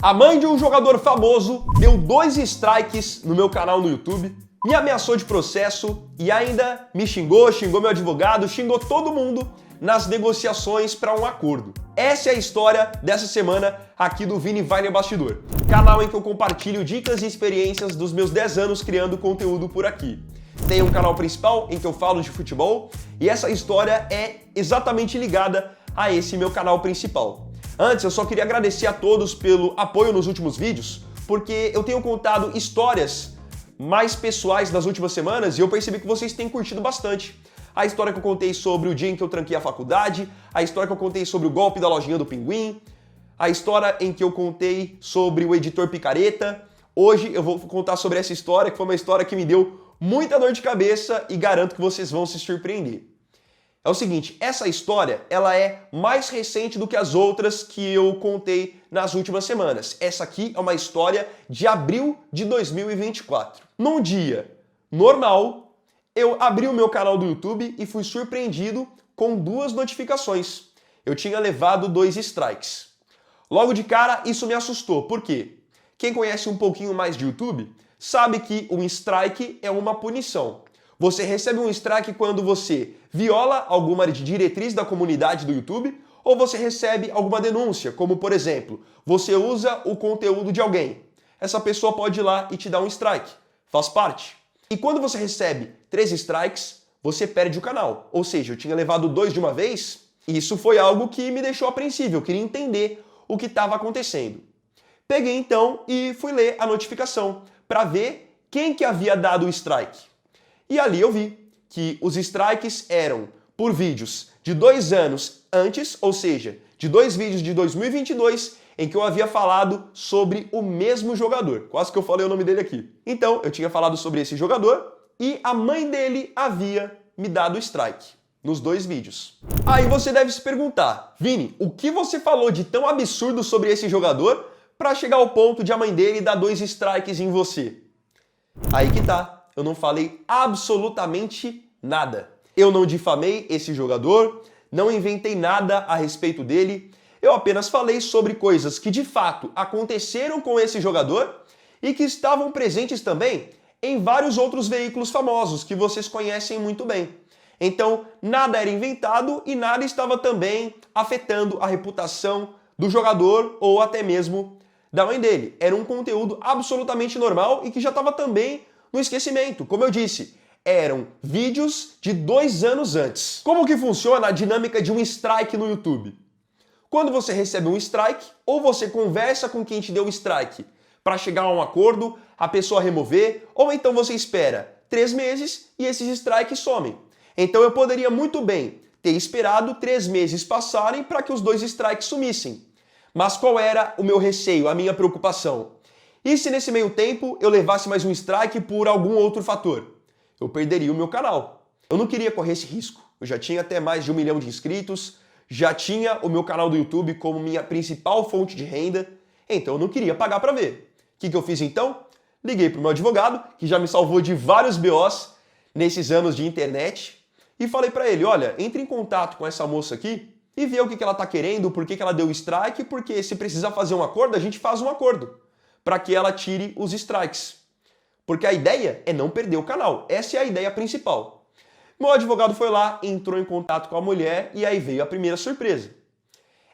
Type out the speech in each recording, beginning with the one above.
A mãe de um jogador famoso deu 2 strikes no meu canal no YouTube, me ameaçou de processo e ainda me xingou, xingou meu advogado, xingou todo mundo nas negociações para um acordo. Essa é a história dessa semana aqui do Vini Vai no Bastidor, canal em que eu compartilho dicas e experiências dos meus 10 anos criando conteúdo por aqui. Tem um canal principal em que eu falo de futebol e essa história é exatamente ligada a esse meu canal principal. Antes, eu só queria agradecer a todos pelo apoio nos últimos vídeos, porque eu tenho contado histórias mais pessoais nas últimas semanas e eu percebi que vocês têm curtido bastante. A história que eu contei sobre o dia em que eu tranquei a faculdade, a história que eu contei sobre o golpe da lojinha do Pinguim, a história em que eu contei sobre o editor picareta. Hoje eu vou contar sobre essa história, que foi uma história que me deu muita dor de cabeça e garanto que vocês vão se surpreender. É o seguinte, essa história ela é mais recente do que as outras que eu contei nas últimas semanas. Essa aqui é uma história de abril de 2024. Num dia normal, eu abri o meu canal do YouTube e fui surpreendido com 2 notificações. Eu tinha levado 2 strikes. Logo de cara, isso me assustou. Por quê? Quem conhece um pouquinho mais de YouTube sabe que um strike é uma punição. Você recebe um strike quando você viola alguma diretriz da comunidade do YouTube ou você recebe alguma denúncia, como por exemplo, você usa o conteúdo de alguém. Essa pessoa pode ir lá e te dar um strike. Faz parte. E quando você recebe 3 strikes, você perde o canal. Ou seja, eu tinha levado 2 de uma vez e isso foi algo que me deixou apreensivo. Eu queria entender o que estava acontecendo. Peguei então e fui ler a notificação para ver quem que havia dado o strike. E ali eu vi que os strikes eram por vídeos de 2 anos antes, ou seja, de 2 vídeos de 2022, em que eu havia falado sobre o mesmo jogador. Quase que eu falei o nome dele aqui. Então, eu tinha falado sobre esse jogador e a mãe dele havia me dado strike nos 2 vídeos. Aí você deve se perguntar, Vini, o que você falou de tão absurdo sobre esse jogador para chegar ao ponto de a mãe dele dar 2 strikes em você? Aí que tá. Eu não falei absolutamente nada. Eu não difamei esse jogador, não inventei nada a respeito dele. Eu apenas falei sobre coisas que de fato aconteceram com esse jogador e que estavam presentes também em vários outros veículos famosos que vocês conhecem muito bem. Então, nada era inventado e nada estava também afetando a reputação do jogador ou até mesmo da mãe dele. Era um conteúdo absolutamente normal e que já estava também no esquecimento. Como eu disse, eram vídeos de 2 anos antes. Como que funciona a dinâmica de um strike no YouTube? Quando você recebe um strike, ou você conversa com quem te deu o strike para chegar a um acordo, a pessoa remover, ou então você espera 3 meses e esses strikes somem. Então eu poderia muito bem ter esperado 3 meses passarem para que os 2 strikes sumissem. Mas qual era o meu receio, a minha preocupação? E se nesse meio tempo eu levasse mais um strike por algum outro fator? Eu perderia o meu canal. Eu não queria correr esse risco. Eu já tinha até mais de 1 milhão de inscritos, já tinha o meu canal do YouTube como minha principal fonte de renda, então eu não queria pagar para ver. O que eu fiz então? Liguei para o meu advogado, que já me salvou de vários BOs nesses anos de internet, e falei para ele, olha, entre em contato com essa moça aqui e vê o que ela está querendo, por que ela deu o strike, porque se precisar fazer um acordo, a gente faz um acordo para que ela tire os strikes. Porque a ideia é não perder o canal. Essa é a ideia principal. Meu advogado foi lá, entrou em contato com a mulher e aí veio a primeira surpresa.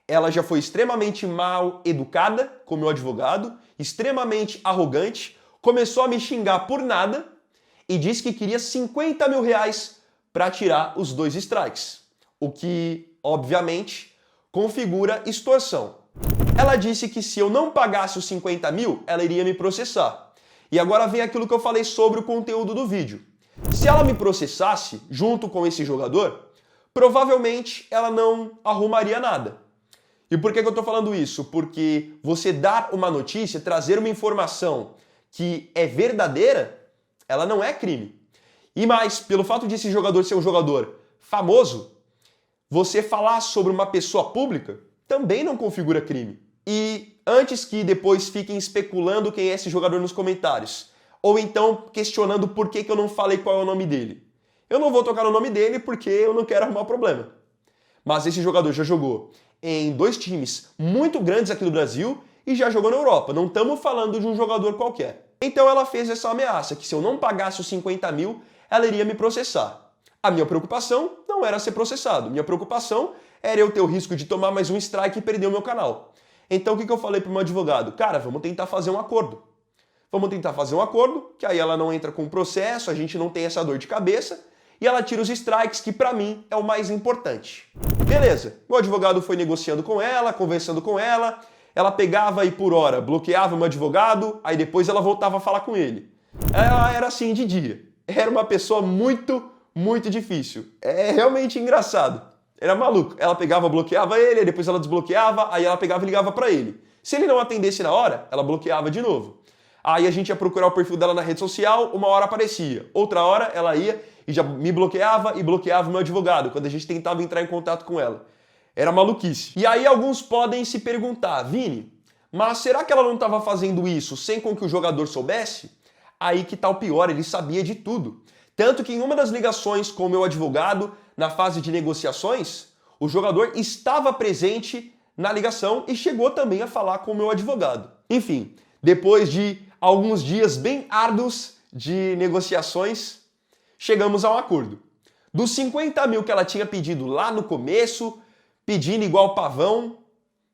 Ela já foi extremamente mal educada com o meu advogado, extremamente arrogante, começou a me xingar por nada e disse que queria 50 mil reais para tirar os 2 strikes. O que, obviamente, configura extorsão. Ela disse que se eu não pagasse os 50 mil, ela iria me processar. E agora vem aquilo que eu falei sobre o conteúdo do vídeo. Se ela me processasse, junto com esse jogador, provavelmente ela não arrumaria nada. E por que eu estou falando isso? Porque você dar uma notícia, trazer uma informação que é verdadeira, ela não é crime. E mais, pelo fato de esse jogador ser um jogador famoso, você falar sobre uma pessoa pública também não configura crime. E antes que depois fiquem especulando quem é esse jogador nos comentários, ou então questionando por que eu não falei qual é o nome dele. Eu não vou tocar no nome dele porque eu não quero arrumar problema. Mas esse jogador já jogou em 2 times muito grandes aqui do Brasil e já jogou na Europa. Não estamos falando de um jogador qualquer. Então ela fez essa ameaça, que se eu não pagasse os 50 mil, ela iria me processar. A minha preocupação não era ser processado. Minha preocupação era eu ter o risco de tomar mais um strike e perder o meu canal. Então o que eu falei para o meu advogado? Cara, vamos tentar fazer um acordo. Vamos tentar fazer um acordo, que aí ela não entra com o processo, a gente não tem essa dor de cabeça, e ela tira os strikes, que pra mim é o mais importante. Beleza, meu advogado foi negociando com ela, conversando com ela pegava e por hora bloqueava o meu advogado, aí depois ela voltava a falar com ele. Ela era assim de dia. Era uma pessoa muito difícil. É realmente engraçado. Era maluco. Ela pegava, bloqueava ele, aí depois ela desbloqueava, aí ela pegava e ligava pra ele. Se ele não atendesse na hora, ela bloqueava de novo. Aí a gente ia procurar o perfil dela na rede social, uma hora aparecia. Outra hora ela ia e já me bloqueava e bloqueava o meu advogado, quando a gente tentava entrar em contato com ela. Era maluquice. E aí alguns podem se perguntar, Vini, mas será que ela não estava fazendo isso sem com que o jogador soubesse? Aí que tá o pior, ele sabia de tudo. Tanto que em uma das ligações com o meu advogado, na fase de negociações, o jogador estava presente na ligação e chegou também a falar com o meu advogado. Enfim, depois de alguns dias bem árduos de negociações, chegamos a um acordo. Dos 50 mil que ela tinha pedido lá no começo, pedindo igual pavão,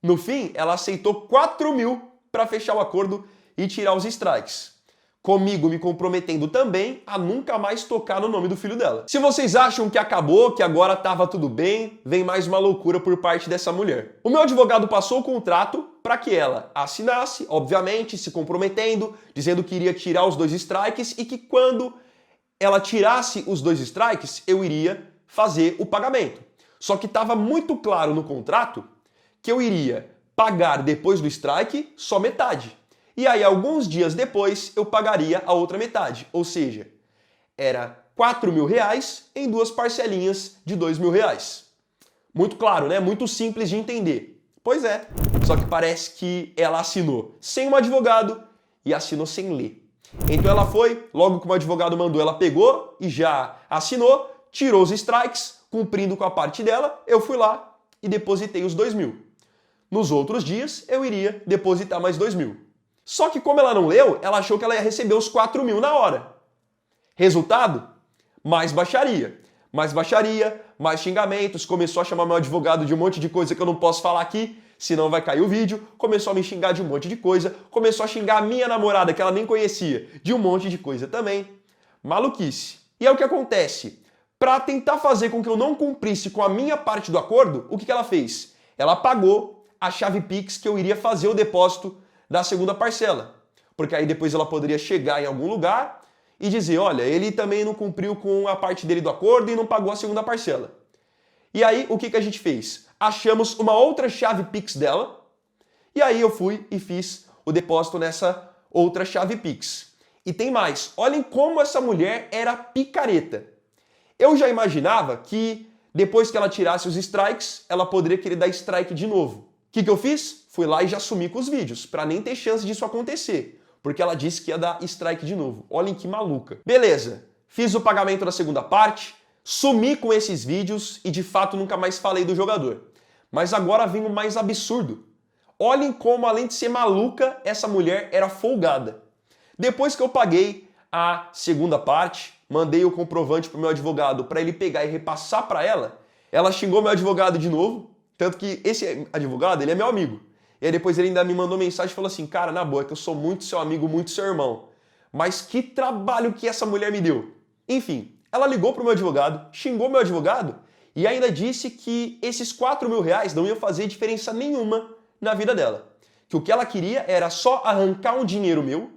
no fim ela aceitou 4 mil para fechar o acordo e tirar os strikes. Comigo me comprometendo também a nunca mais tocar no nome do filho dela. Se vocês acham que acabou, que agora estava tudo bem, vem mais uma loucura por parte dessa mulher. O meu advogado passou o contrato para que ela assinasse, obviamente, se comprometendo, dizendo que iria tirar os 2 strikes e que quando ela tirasse os 2 strikes, eu iria fazer o pagamento. Só que estava muito claro no contrato que eu iria pagar depois do strike só metade. E aí, alguns dias depois, eu pagaria a outra metade. Ou seja, era 4 mil reais em 2 parcelinhas de 2 mil reais. Muito claro, né? Muito simples de entender. Pois é, só que parece que ela assinou sem um advogado e assinou sem ler. Então ela foi, logo que o advogado mandou, ela pegou e já assinou, tirou os strikes, cumprindo com a parte dela, eu fui lá e depositei os 2 mil. Nos outros dias, eu iria depositar mais 2 mil. Só que como ela não leu, ela achou que ela ia receber os 4 mil na hora. Resultado? Mais baixaria. Mais baixaria, mais xingamentos, começou a chamar meu advogado de um monte de coisa que eu não posso falar aqui, senão vai cair o vídeo, começou a me xingar de um monte de coisa, começou a xingar a minha namorada, que ela nem conhecia, de um monte de coisa também. Maluquice. E é o que acontece. Para tentar fazer com que eu não cumprisse com a minha parte do acordo, o que ela fez? Ela pagou a chave Pix que eu iria fazer o depósito da segunda parcela. Porque aí depois ela poderia chegar em algum lugar e dizer, olha, ele também não cumpriu com a parte dele do acordo e não pagou a segunda parcela. E aí, o que a gente fez? Achamos uma outra chave Pix dela, e aí eu fui e fiz o depósito nessa outra chave Pix. E tem mais, olhem como essa mulher era picareta. Eu já imaginava que depois que ela tirasse os strikes, ela poderia querer dar strike de novo. O que eu fiz? Fui lá e já sumi com os vídeos, para nem ter chance disso acontecer. Porque ela disse que ia dar strike de novo. Olhem que maluca. Beleza, fiz o pagamento da segunda parte, sumi com esses vídeos e de fato nunca mais falei do jogador. Mas agora vem o mais absurdo. Olhem como, além de ser maluca, essa mulher era folgada. Depois que eu paguei a segunda parte, mandei o comprovante pro meu advogado para ele pegar e repassar para ela xingou meu advogado de novo. Tanto que esse advogado, ele é meu amigo. E aí depois ele ainda me mandou mensagem e falou assim, cara, na boa, é que eu sou muito seu amigo, muito seu irmão. Mas que trabalho que essa mulher me deu. Enfim, ela ligou pro meu advogado, xingou meu advogado e ainda disse que esses 4 mil reais não iam fazer diferença nenhuma na vida dela. Que o que ela queria era só arrancar um dinheiro meu,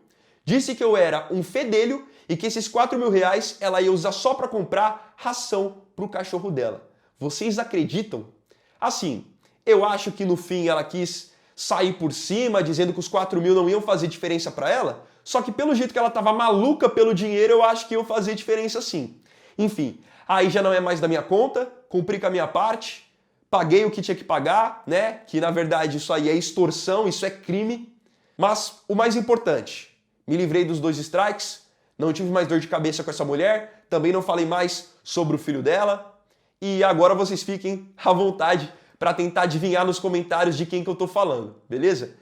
disse que eu era um fedelho e que esses 4 mil reais ela ia usar só para comprar ração pro cachorro dela. Vocês acreditam? Assim, eu acho que no fim ela quis sair por cima, dizendo que os 4 mil não iam fazer diferença para ela, só que pelo jeito que ela tava maluca pelo dinheiro, eu acho que iam fazer diferença sim. Enfim, aí já não é mais da minha conta, cumpri com a minha parte, paguei o que tinha que pagar, né? Que na verdade isso aí é extorsão, isso é crime. Mas o mais importante, me livrei dos 2 strikes, não tive mais dor de cabeça com essa mulher, também não falei mais sobre o filho dela. E agora vocês fiquem à vontade para tentar adivinhar nos comentários de quem que eu tô falando, beleza?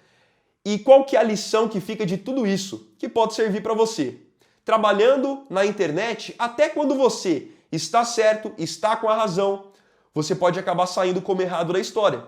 E qual que é a lição que fica de tudo isso, que pode servir para você? Trabalhando na internet, até quando você está certo, está com a razão, você pode acabar saindo como errado da história.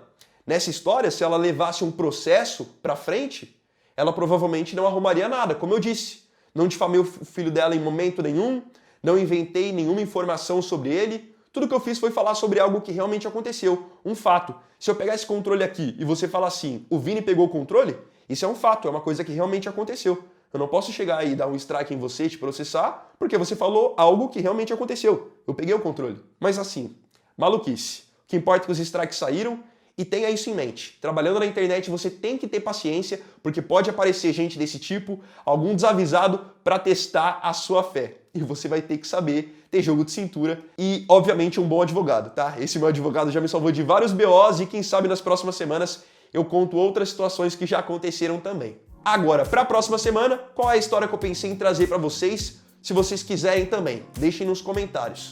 Nessa história, se ela levasse um processo para frente, ela provavelmente não arrumaria nada, como eu disse. Não difamei o filho dela em momento nenhum, não inventei nenhuma informação sobre ele. Tudo que eu fiz foi falar sobre algo que realmente aconteceu, um fato. Se eu pegar esse controle aqui e você falar assim, o Vini pegou o controle, isso é um fato, é uma coisa que realmente aconteceu. Eu não posso chegar aí e dar um strike em você, te processar, porque você falou algo que realmente aconteceu. Eu peguei o controle. Mas assim, maluquice. O que importa é que os strikes saíram. E tenha isso em mente. Trabalhando na internet você tem que ter paciência, porque pode aparecer gente desse tipo, algum desavisado, para testar a sua fé. E você vai ter que saber ter jogo de cintura e, obviamente, um bom advogado, tá? Esse meu advogado já me salvou de vários BOs e quem sabe nas próximas semanas eu conto outras situações que já aconteceram também. Agora, para a próxima semana, qual é a história que eu pensei em trazer para vocês? Se vocês quiserem também, deixem nos comentários.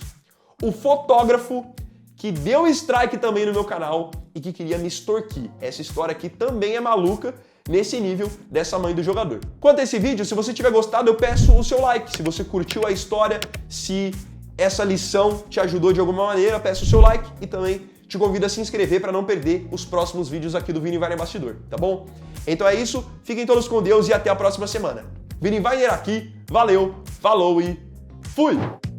O fotógrafo que deu strike também no meu canal e que queria me extorquir. Essa história aqui também é maluca nesse nível dessa mãe do jogador. Quanto a esse vídeo, se você tiver gostado, eu peço o seu like. Se você curtiu a história, se essa lição te ajudou de alguma maneira, peço o seu like e também te convido a se inscrever para não perder os próximos vídeos aqui do Vini Weiner Bastidor, tá bom? Então é isso, fiquem todos com Deus e até a próxima semana. Vini Weiner aqui, valeu, falou e fui!